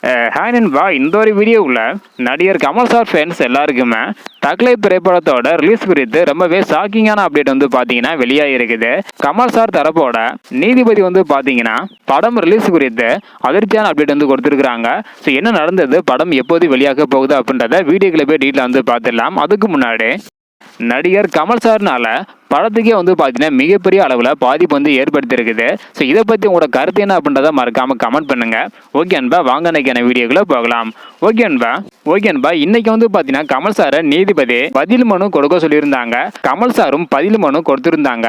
Hi நண்பா, இந்த ஒரு வீடியோவில் நடிகர் கமல் சார் ஃபேன்ஸ் எல்லாருக்குமே தக்லை திரைப்படத்தோட ரிலீஸ் குறித்து ரொம்பவே ஷாக்கிங்கான அப்டேட் வந்து பார்த்தீங்கன்னா வெளியாக இருக்குது. கமல் சார் தரப்போட நீதிபதி வந்து பார்த்தீங்கன்னா படம் ரிலீஸ் குறித்து அதிர்ச்சியான அப்டேட் வந்து கொடுத்துருக்குறாங்க. ஸோ என்ன நடந்தது, படம் எப்போது வெளியாக போகுது அப்படின்றத வீடியோக்களை போய் டீட்டெயில் வந்து பார்த்துடலாம். அதுக்கு முன்னாடி நடிகர் கமல் சார்னால படத்துக்கே வந்து பார்த்தீங்கன்னா மிகப்பெரிய அளவில் பாதிப்பு வந்து ஏற்படுத்தியிருக்குது. ஸோ இதை பற்றி உங்களோட கருத்து என்ன அப்படின்றத மறக்காமல் கமெண்ட் பண்ணுங்க. ஓகே அன்பா, வாங்க இன்னைக்கான வீடியோக்குள்ள போகலாம். ஓகே அன்பா, இன்னைக்கு வந்து பார்த்தீங்கன்னா கமல் சாரை நீதிபதி பதில் மனு கொடுக்க சொல்லியிருந்தாங்க. கமல் சாரும் பதில் மனு கொடுத்துருந்தாங்க.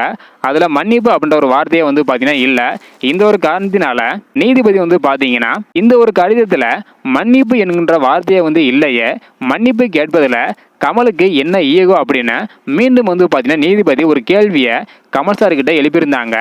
அதில் மன்னிப்பு அப்படின்ற ஒரு வார்த்தையே வந்து பார்த்தீங்கன்னா இல்லை. இந்த ஒரு காரணத்தினால நீதிபதி வந்து பார்த்தீங்கன்னா இந்த ஒரு கடிதத்தில் மன்னிப்பு என்கின்ற வார்த்தையே வந்து இல்லையே, மன்னிப்பு கேட்பதில் கமலுக்கு என்ன ஈகோ அப்படின்னு மீண்டும் வந்து பார்த்தீங்கன்னா நீதிபதி ஒரு கேள்வியை கமல் சார் கிட்ட எழுப்பியிருந்தாங்க.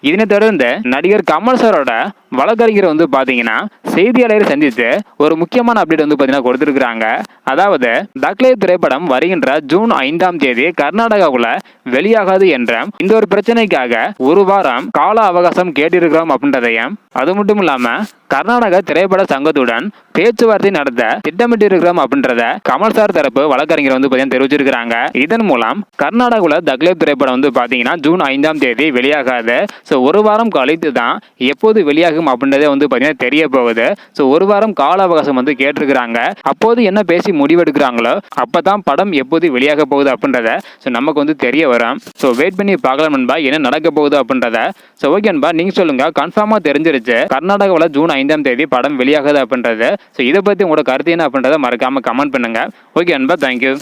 இதனை தொடர்ந்து நடிகர் கமல் சாரோட வழக்கறிஞர் வந்து பார்த்தீங்கன்னா செய்தியாளரை சந்தித்து ஒரு முக்கியமான அப்டேட் வந்து பார்த்தீங்கன்னா கொடுத்துருக்குறாங்க. அதாவது தக்லை திரைப்படம் வருகின்ற ஜூன் 5ஆம் தேதி கர்நாடகாவில் வெளியாகாது என்ற இந்த ஒரு பிரச்சனைக்காக ஒரு வாரம் கால அவகாசம் கேட்டிருக்கிறோம் அப்படின்றதையும், அது மட்டும் இல்லாம கர்நாடக திரைப்பட சங்கத்துடன் பேச்சுவார்த்தை நடத்த திட்டமிட்டு இருக்கிறோம் அப்படின்றத கமல் சார் தரப்பு வழக்கறிஞர் வந்து பார்த்தீங்கன்னா தெரிவிச்சிருக்கிறாங்க. இதன் மூலம் கர்நாடகாவில் தக்லை திரைப்படம் வந்து பார்த்தீங்கன்னா ஜூன் 5ஆம் தேதி வெளியாகாது. ஸோ ஒரு வாரம் கழித்து தான் எப்போது வெளியாகும் அப்படின்றதே வந்து பார்த்தீங்கன்னா தெரிய போகுது. ஸோ ஒரு வாரம் கால அவகாசம் வந்து கேட்டிருக்கிறாங்க. அப்போது என்ன பேசி முடிவெடுக்கிறாங்களோ அப்பதான் படம் எப்போது வெளியாக போகுது அப்படின்றத ஸோ நமக்கு வந்து தெரிய வரும். ஸோ வெயிட் பண்ணி பார்க்கலாம் நண்பா, என்ன நடக்க போகுது அப்படின்றத. ஸோ ஓகே நண்பா, நீங்க சொல்லுங்க, கன்ஃபார்மா தெரிஞ்சிருச்சு கர்நாடகாவில் ஜூன் 5ஆம் தேதி படம் வெளியாகுது அப்படின்றது. ஸோ இதை பற்றி உங்களோட கருத்து என்ன அப்படின்றத மறக்காம கமெண்ட் பண்ணுங்க. ஓகே நண்பா, தேங்க்யூ.